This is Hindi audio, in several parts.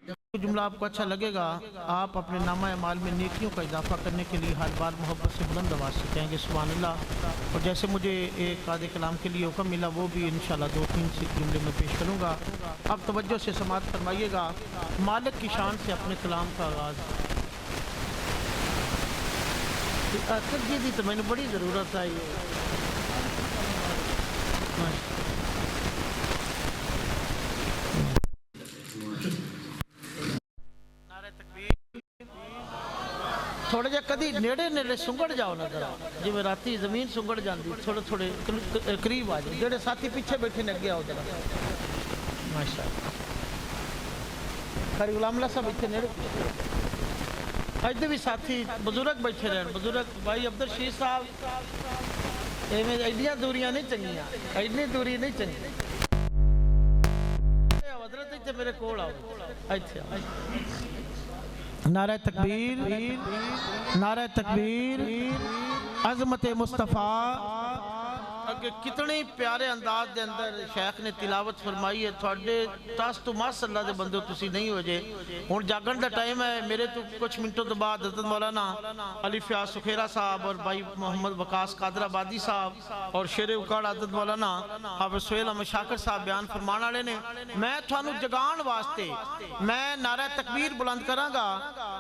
जुमला आपको अच्छा लगेगा, आप अपने नामा अमाल में नेकियों का इजाफा करने के लिए हर बार मोहब्बत से बुलंद आवाज़ से कहेंगे सुभान अल्लाह। और जैसे मुझे एक कादे कलाम के लिए हुक्म मिला वो भी इंशाल्लाह 2-3 से जुमले में पेश करूँगा। अब तवज्जो से समाअत फरमाइएगा। मालिक की शान से अपने कलाम का आगाज़। जी तो मैंने बड़ी ज़रूरत है ये। थोड़े जे कभी नेड़े नेड़े सुंगड़ जाओ ना जरा, जिमें राती जमीन सुंगड़ जाती, थोड़े थोड़े करीब आ जाओ। जेडे साथी पीछे बैठे ने अगे आओ जरा। माशाअल्लाह खरी गुलामला साहब इतने नेड़े अज भी साथी बुजुर्ग बैठे रहन। बुजुर्ग भाई अब्दुल शीर साहब एवें एडियां दूरियां नहीं चंगियां, एडनी दूरी नहीं चंगी। हजरत इत्थे मेरे कोल आओ, इत्थे नारा तकबीर, नारा तकबीर, अज़मत मुस्तफ़ा। अगे कितने प्यारे अंदाज के अंदर शेख ने तिलावत फरमाई है। थोड़े तास तो माशाअल्लाह दे बंदे तुसी नहीं हो जे। हुण जागण दा टाइम है। मेरे तो कुछ मिनटों तो बाद हज़रत मौलाना अली फ़याज़ सुखेरा साहब और भाई मोहम्मद वकास कादराबादी साहब और शेरे उकाड़ा हज़रत मौलाना हाफ़िज़ सुहेल अहमद शाकिर साहब बयान फरमान वाले ने। मैं थानू जगाण वास्ते मैं नारा तकबीर बुलंद करांगा।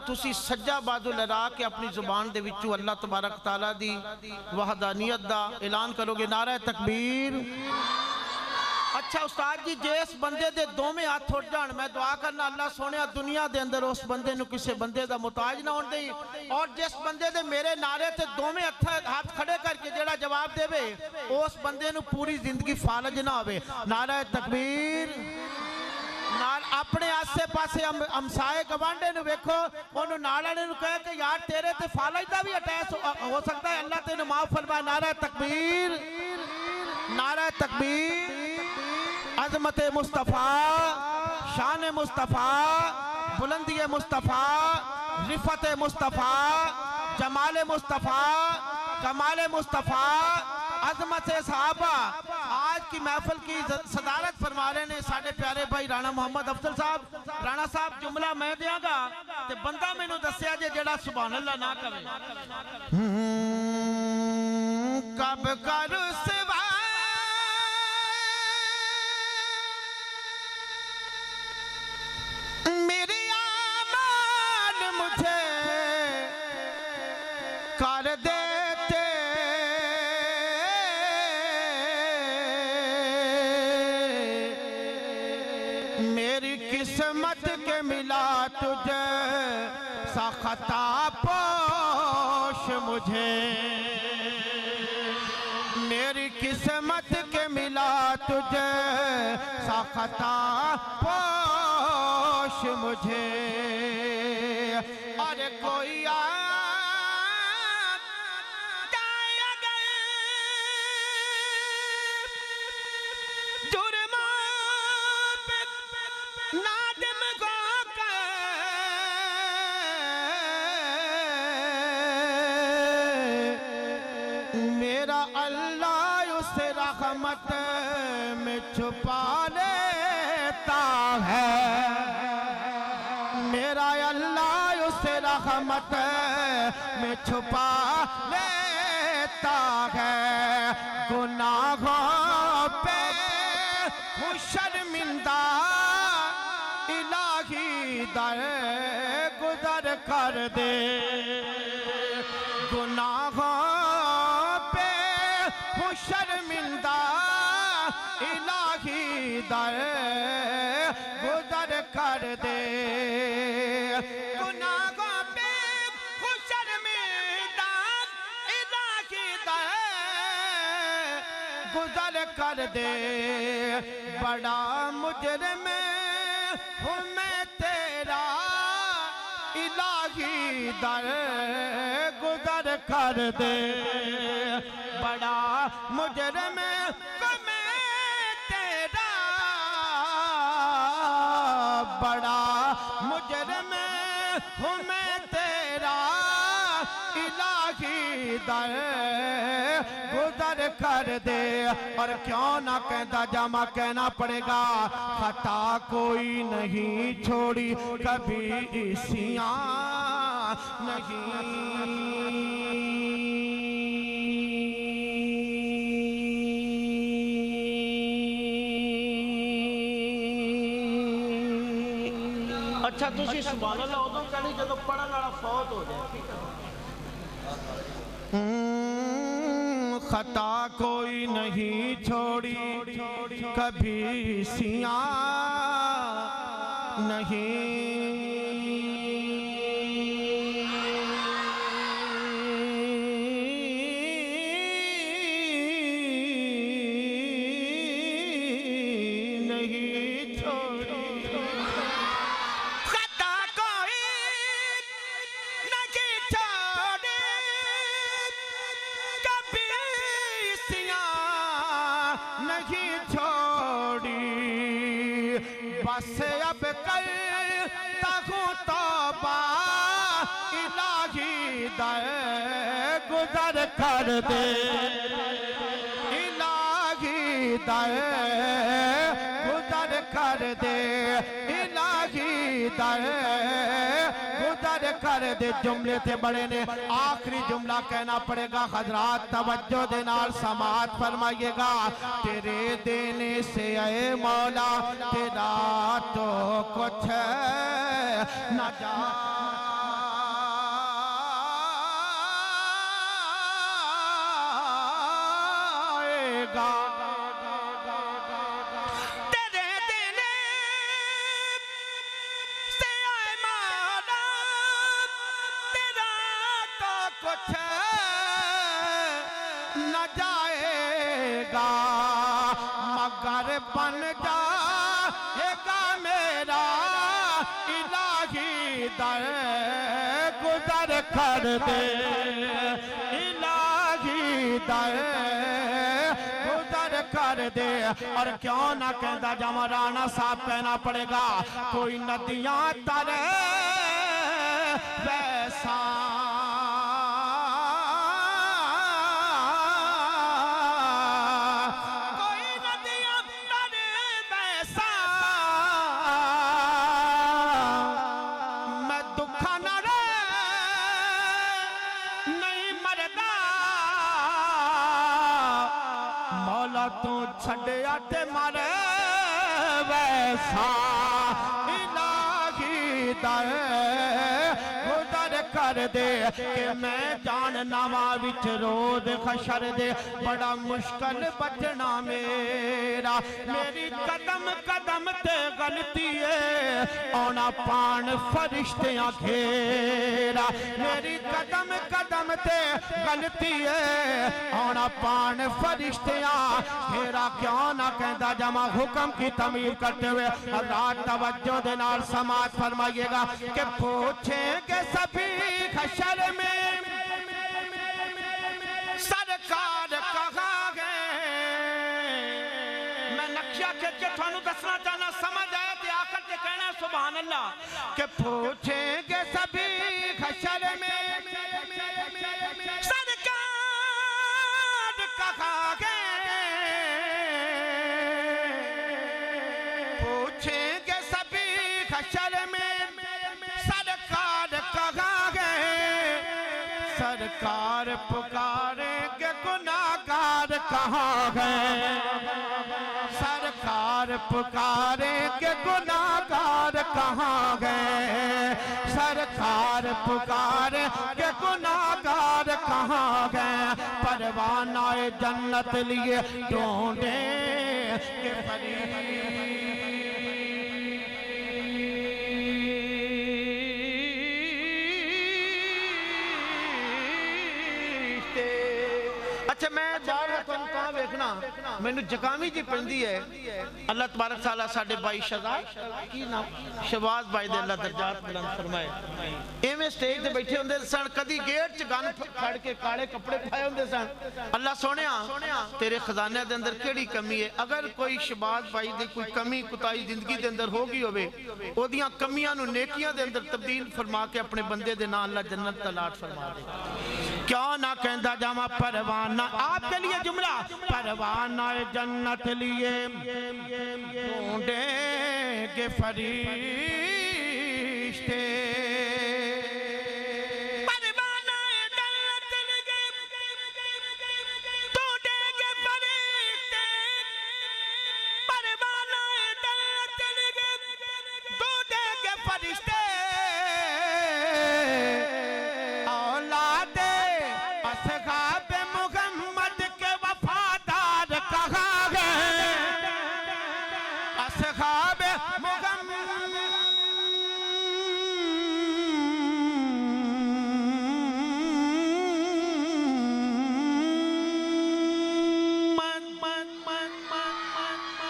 तुसी सज्जा बाजू लहरा के अपनी जुबान दे विचों अल्लाह तबारक तआला दी वहदानियत दा ऐलान करोगे। नारा तकबीर। अच्छा उस्ताद जी जिस बंदे दे दोवें हाथ उठ जान, मैं दुआ करना अल्लाह सोने दुनिया दे अंदर उस बंदे नू किसी बंदे दा मुताज ना होने देई। और जिस बंदे दे मेरे नारे ते दोवें हाथ खड़े करके जेड़ा जवाब देवे उस बंदे नू पूरी जिंदगी फालज ना होवे। नारा तकबीर। नाल अपने आसे पासे हमसाए गवांडे नु वेखो, ओनु नाल वाले नु कहे कि यार तेरे ते फालज दा भी अटैक हो सकता है, अल्लाह तेनु माफ फरमाए। नारा तकबीर, नारा तकबीर। अज़मत मुस्तफ़ा, शान मुस्तफ़ा, बुलंदी मुस्तफ़ा, रिफत मुस्तफ़ा, जमाल मुस्तफ़ा, कमाल मुस्तफ़ा, अज़मत सहाबा। आज की महफिल की सदारत फरमा रहे ने साडे प्यारे भाई राणा मोहम्मद अफजल साहब। राणा साहब जुमला मैं देंगा ते बंदा मैनू दस्या जे जेड़ा सुभान अल्लाह ना कवे। कब करूं सिवा मेरे आमाल मुझे कर देते। मेरी किस्मत के मिला तुझे सा खता पोश मुझे। मेरी किस्मत के मिला तुझे सा खता पोश मुझे। अरे कोई रहमत में छुपा लेता है। मेरा अल्लाह उसे रहमत में छुपा लेता है। गुनाहों पे हूँ शर्मिंदा, इलाही दर गुजर कर दे। गुनाहों पे हूँ शर्मिंदा, इलाही दर गुजर कर दे। गुनाहों पे हूँ शर्मिंदा, इलाही दर गुजर कर दे। बड़ा मुजरिम हूँ मैं तेरा, इलाही दर गुजर कर दे। बड़ा मुजरिम मैं तेरा, बड़ा मुजरिम हूँ मैं तेरा, इलाही दर गुजर कर दे। और क्यों ना कहता जमा कहना पड़ेगा, खता कोई नहीं छोड़ी कभी इसियां नहीं। अच्छा तुसी सुभान अल्लाह उदों कहनी जदों पढ़न वाला फौत हो जाए। खता कोई नहीं छोड़ी कभी सियां नहीं। बस अब करता हूँ तौबा इलाही दर गुजर कर दे। इलाही दर गुजर कर दे। इलाही दर गुजर कर दे। जुमले थे बड़े ने, आखिरी जुमला कहना पड़ेगा। हजरात तवज्जो दे नाल समात फरमाइएगा। तेरे देने से ऐ मौला तेरा तो कुछ न जाएगा। तेरे देने से ऐ मौला तेरा तो कुछ न जाएगा। मगर बन जाएगा मेरा इलाही दर गुजर कर दे। इलाही दर गुजर कर दे। और क्यों ना कहता जमा राणा साहब कहना पड़ेगा। कोई नदियां तरे वैसा तू छड़िया ते मारे वैसा इलाही दर गुजर कर दे। कि मैं जान नवा विच रोद खशर दे बड़ा मुश्किल बचना मेरा। मेरी कदम कदम ते गलती है आना पान फरिश्तियां घेरा। मेरी कदम कदम ते गलती है आना पान फरिश्तियां घेरा। क्यों ना कहता जमा हुक्म की तमीर करते हुए रात तवज्जो दे नाल समात फरमाइएगा। कि पूछेंगे सभी हशर में सरकार कहाँ गए। मैं नक्शा खींच के थानू दसना चाहना, समझ आया तो आकर के कहना सुभान अल्लाह। कि पूछेंगे सभी हशर में सरकार कहाँ गए। पूछेंगे सभी हशर में सरकार कहाँ गए। सरकार पुकारेंगे गुनाहगार कहाँ गए। सरकार पुकारेंगे गुनाहगार कहाँ गए। सरकार पुकारेंगे गुनाहगार कहाँ गए। परवानाए जन्नत लिए ढूंढे के अच्छा मैं बार तुम कहा वेखना मैनू जकामी जी पैंदी है। अल्लाह तबारक तआला साडे भाई शहजाद की नाम शहबाज भाई दे अल्लाह दर्जात बुलंद फरमाए एवें स्टेज ते बैठे हुंदे सन, कदी गेट च गन फड़ के काले कपड़े पाए हुंदे सन। अल्लाह सोहणिया तेरे खजाने दे अंदर केड़ी कमी है? अगर कोई शहबाज भाई दी कोई कमी कुताई जिंदगी दे अंदर हो गई होवे, ओदियां कमियां नू नेकियां दे अंदर तब्दील फरमा के अपने बंदे दे नाल अल्लाह जन्नत तलाट फरमा दे। क्यों ना कहता जामा परवाना आपके लिए जुमला, परवाना जन्नत लिए ढूंढेंगे फरिश्ते,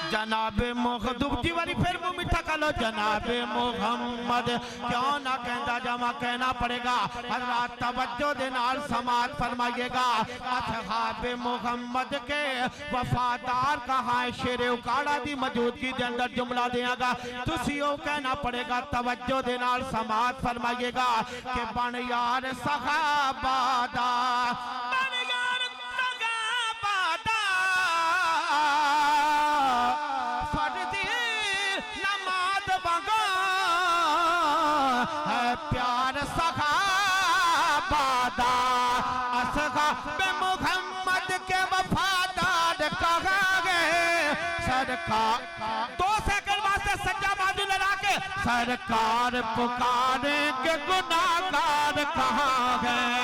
जनाबे मुहम्मद जी वाली फिर मुंह मीठा कर लो, जनाबे मुहम्मद क्यों ना कहता जामा कहना पड़ेगा। हज़रात तवज्जो दे नाल समात फरमाइएगा। असहाबे मुहम्मद के वफादार कहाँ है? शेर उकाड़ा दी मौजूदगी दे अंदर जुमला देगा, तुसी ओ कहना पड़ेगा। तवज्जो दे नाल समात फरमाइएगा कि बन यार सहाबा दा, प्यार सहाबा दा, असहाबे मुहम्मद के वफादार कहाँ गए? सरकार 2 सेकंड वास्ते सज्जा बाजू लगा के सरकार पुकारे के गुनाहगार कहाँ गए?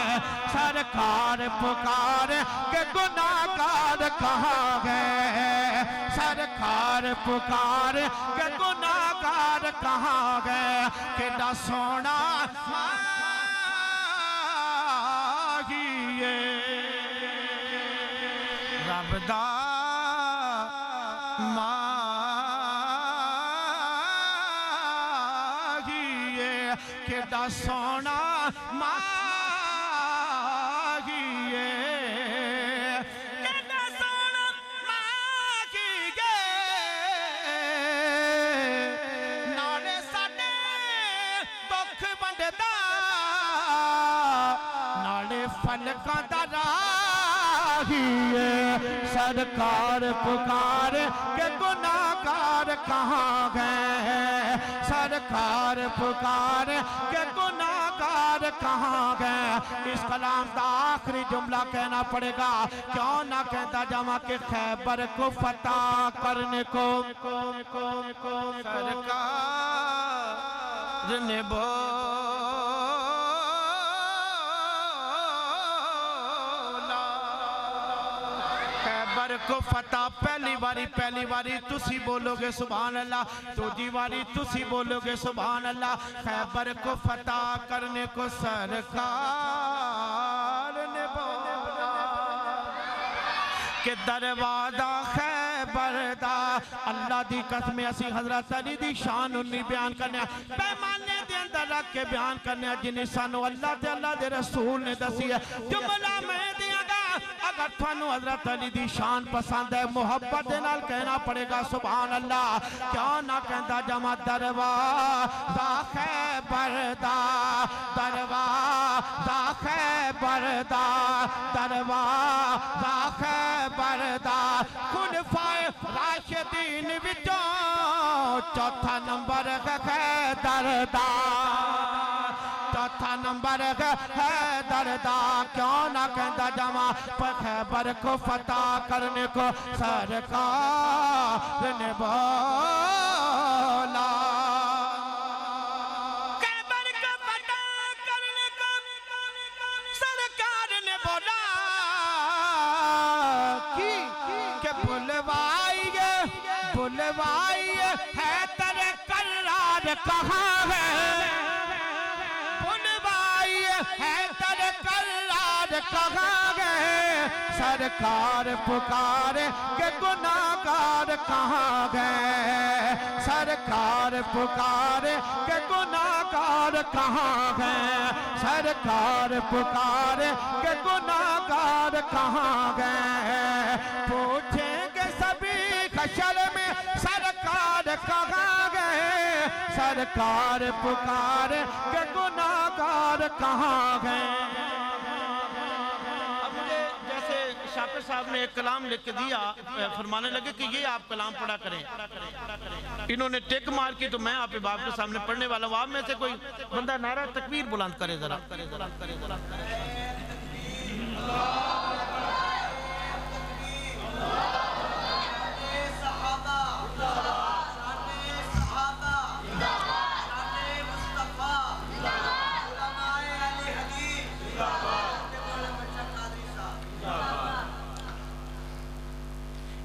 सरकार पुकारे के गुनाहगार कहाँ गए? सरकार पुकार के गुनाहगार कहाँ गए? केड़ा सोना मांगिए रब दा मांगिए, केड़ा सोना मांगिए, केड़ा सोना मांगिए, नाले साडे दुख वंडदा, नाले फलकां दा राहीए। सरकार पुकार के गुनाहगार कहाँ गए? सरकार पुकार के गुनाहगार कहाँ गए? इस कलाम का आखिरी जुमला कहना पड़ेगा। क्यों ना कहता जामा के खैबर को फतह करने को सरकार ने को फतह पहली बारी तुसी बोलोगे सुभान अल्लाह, दूसरी बारी तुसी बोलोगे सुभान अल्लाह। खैबर को फतह करने को सरकार ने बोला कि दरवाजा खैबर दा, अल्लाह दी कसम असी हजरत अली दी शान उन्नी बयान करने पैमाने दे अंदर रख के बयान करने जिन्हें सानू अल्लाह ते अल्लाह दे रसूल ने दसी है। जुमला मैं दियागा, अगर थानू हजरत अली दी शान पसंद है मुहब्बत दे नाल कहना पड़ेगा सुभान अल्लाह। क्यों ना कहता जमा दरवाजा खैबर दा, दरवाजा खैबर दा, दरवाजा खैबर दा, खुलफाए राशिदीन विचों चौथा नंबर खैबर दा, चौथा नंबर है दरदा। क्यों ना कहता जमा पर खैबर को फतह करने को सरकार ने बोला, खैबर को फतह करने को सरकार ने बोला कि बुलवाइए है तेरे करार कहाँ है? है तर करार कहाँ गए, सरकार पुकारे के गुनाहगार कहाँ गए, सरकार पुकारे के गुनाहगार कहाँ गए, सरकार पुकारे के गुनाहगार कहाँ गए। पूछेंगे सभी हश्र में सरकार कहाँ गए, सरकार पुकारे के गुनाहगार कहाँ गए। शाकिर साहब ने एक कलाम लिख के दिया, फरमाने लगे कि ये आप कलाम पढ़ा करें। इन्होंने टेक मार की तो मैं आप बाप के सामने पढ़ने वाला हूँ। आप में से कोई बंदा नारा तकबीर बुलंद करे जरा।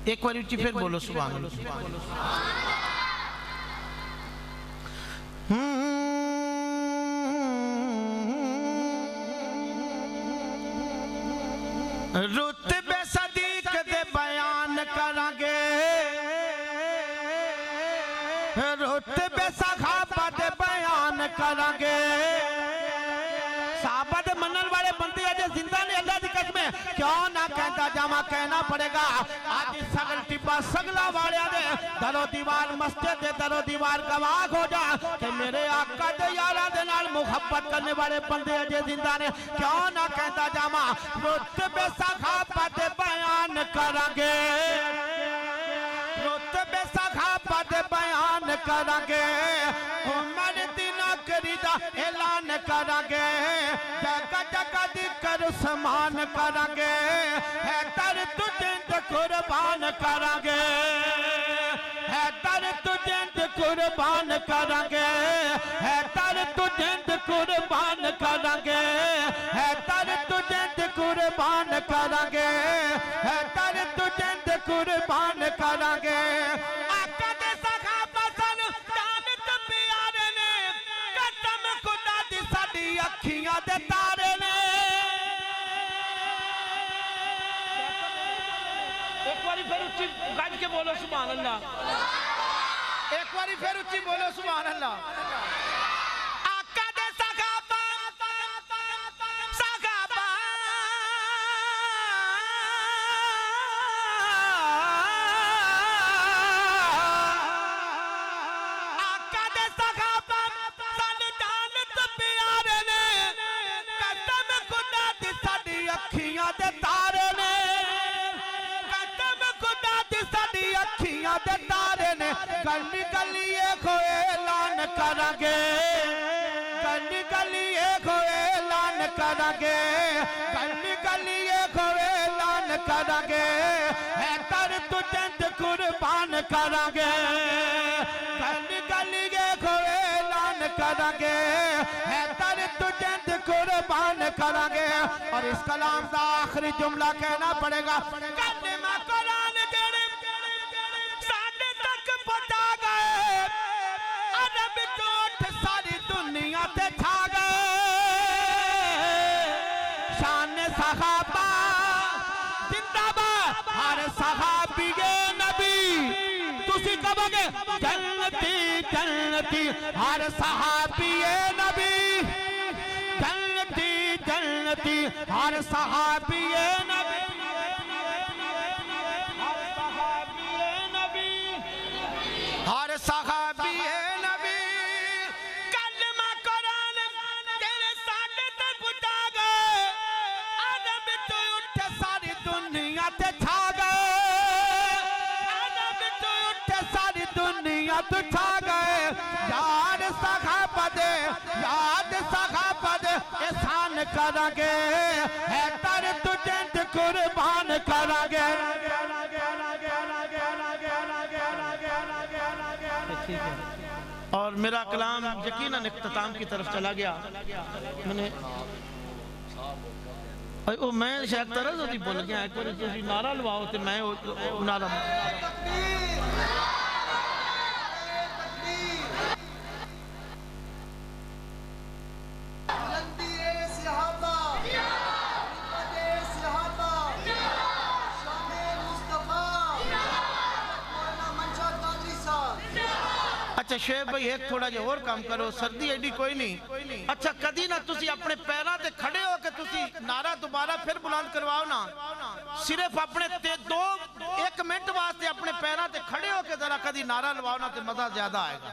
एक बार ऊंची फिर बोलो सुभान अल्लाह। रुतबे सदीक दे बयान करांगे, रुतबे सहाबा दे बयान करांगे। साहबा दे मनन वाले बंदे अजे जिंदा ने अल्लाह दी कसम क्यों ना कहता जावा, कहना पड़ेगा। आज सगल टिब्बा सगला वाले दे दरो दीवार मस्जिद दे दरो दीवार गवाह हो जा कि मेरे आका दे यारा दे नाल मुहब्बत करने वाले बंदे अजे जिंदा ने, क्यों ना कहता जावा। रुतबे सहाबा दे बयान करांगे, रुतबे सहाबा दे बयान करांगे। उमर दी नौकरी दा ऐलान करांगे, जगह जगह दी कर समान करांगे। है तर तुझे कुर्बान करांगे, है तर तुझे कुर्बान करांगे, है तर तुझे कुर्बान करांगे, है तर तुझे कुर्बान करांगे, है तर तुझे कुर्बान करांगे। आका दे सहाबा सन जानत प्यारे ने, कसम खुदा दी साडी अखियां दे तारे ने। एक बारी फिर उच्ची गज के बोलो सुभान अल्लाह, एक बारी फिर उच्ची बोलो सुभान अल्लाह। आका दे सहाबा, सहाबा आका दे सहाबा सन जानत प्यारे ने, कसम खुदा दी साडी अखियां दे तारे ने, कसम खुदा दी साडी अखियां दे तारे ने। गली गली खोए ऐलान करांगे, गली गली खोए ऐलान करांगे, गली गली खोए ऐलान करांगे। है तर तुझे कुर्बान करांगे, गली गली खोए ऐलान करांगे। है तर तुझे कुर्बान करांगे। और इस कलाम का आखिरी जुमला कहना पड़ेगा, कलमा कुरान जेड़े साडे तक पहुंचा गए, अरब चोट सारी दुनिया ते छा गए। शान सहाबा जिंदाबाद, हर सहाबीए नबी तुसी कहोगे जन्नती जन्नती, हर सहाबीए नबी जन्नती जन्नती, हर सहाबीए नबी, हर सहाबीए नबी। कलमा कुरान तेरे साडे ते पुटा गए, अदब तो उठ सारी दुनिया ते छा गए, अदब तो उठ सारी दुनिया ते छा गए। यार सहाबा दे, याद सहाबा दे एहसान करांगे, है तर तुझे कुर्बान करांगे। और मेरा कलाम यकीनन इख्तिताम की तरफ चला गया। मैंने ओ मैं शायद तरज होती बोल गया, एक बार तुसी नारा लवाओ ते मैं नारा। शोएब भाई एक थोड़ा जिहा होर काम करो, सर्दी एडी कोई नहीं। अच्छा कदी ना तुसी अपने पैरों ते खड़े हो के तुसी नारा दोबारा फिर बुलंद करवाओ ना, सिर्फ अपने ते दो एक मिनट वास्ते अपने पैरों ते खड़े हो के जरा कदी नारा लवाओ ना तो मजा ज्यादा आएगा।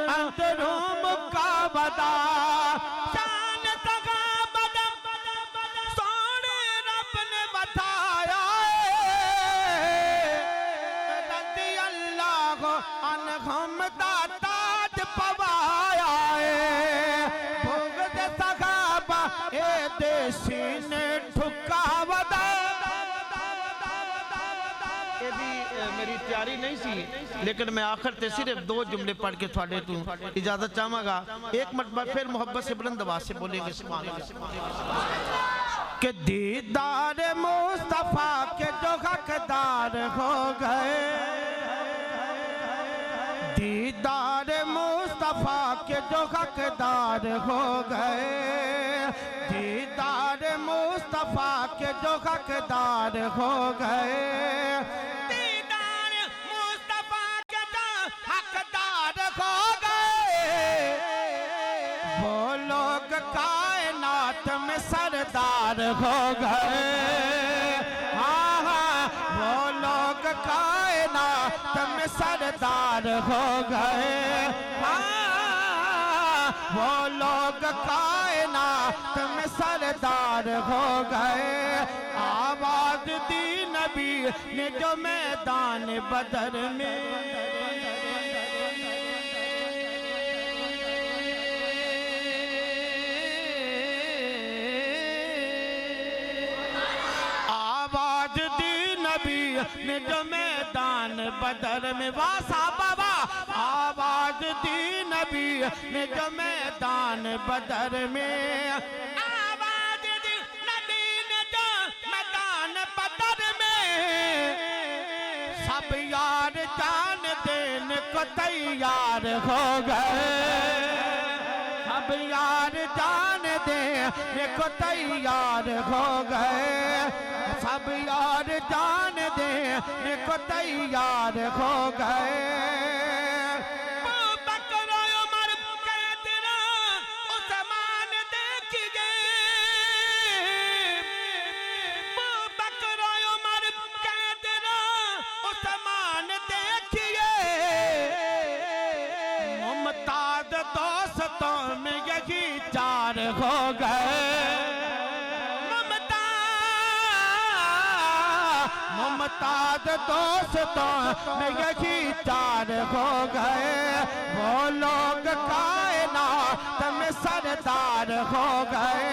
अंदरों मुकाबदा शान तगा बदम सोने रब ने बताया रज़ी अल्लाह अन्हुम दा ताज पवाया भोग दे सहाबा ए देसी ने ठुका वदा। मेरी तैयारी नहीं सी लेकिन मैं आखिर ते सिर्फ दो जुमले पढ़ के थोड़े तू इजाजत चाहूंगा। एक मरतबा फिर मोहब्बत से बुलंद आवाज से बोलेंगे सुभान अल्लाह कि दीदार मुस्तफा के जो हकदार हो गए, दीदार मुस्तफा के जो हकदार हो गए, दीदार मुस्तफा के जो हकदार हो गए, कायनात में सरदार हो गए। हाँ हाँ वो लोग कायनात में सरदार हो गए। हाँ वो लोग कायनात में सरदार हो गए। आवाज दी नबी ने जो मैदान बदर में, ने जो मैदान बदर में वासा बाबा, आवाज दी नबी ने जो मैदान बदर में, आवाज दी नबी ने जो मैदान बदर में, सब यार जान देने को तैयार हो गए, सब यार जान देने को तैयार हो गए, सब यार जान देने को तैयार हो गए। बकर उमर कहते उस्मान देखिए, बकर उमर कहते उस्मान देखिए, मुमताज दोस्तों में यही चार हो गए, मुमताज दोस्तों में यही चार हो गए। वो लोग कायनात में सरदार हो गए।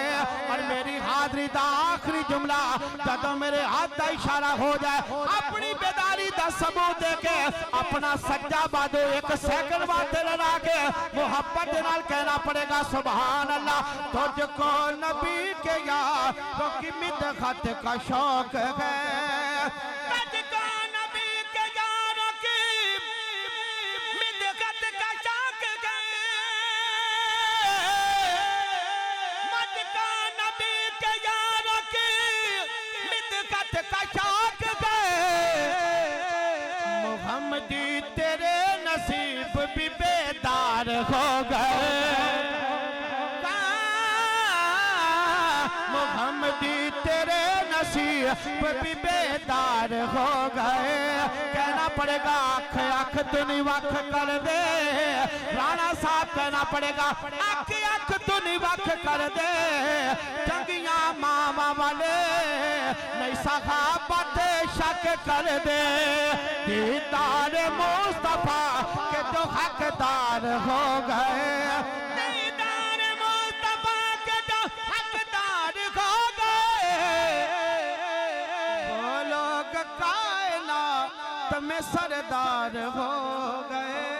और मेरी हाजरी का आखिरी जुमला जब मेरे हाथ का इशारा हो जाए, अपनी बेदारी का सबूत देके अपना सज्जा बाजू एक सेकंड बाद लगा के मोहब्बत नाल कहना पड़ेगा सुभान अल्लाह। तुझको नबी के यार तो की मिदहत का शौक है, मोहम्मदी तेरे नसीब भी बेद सी भी बेदार हो गए। कहना पड़ेगा आँख आँख तू नहीं वख कर दे, राणा साहब कहना पड़ेगा आँख आँख तू नहीं वख कर दे। चंगिया मामा वाले नहीं सखाबत शक कर दे, दीदार मुस्तफा के तो हकदार हो गए। दीदार मुस्तफा के तो हकदार हो गए। वो लोग कायनात में सरदार हो गए।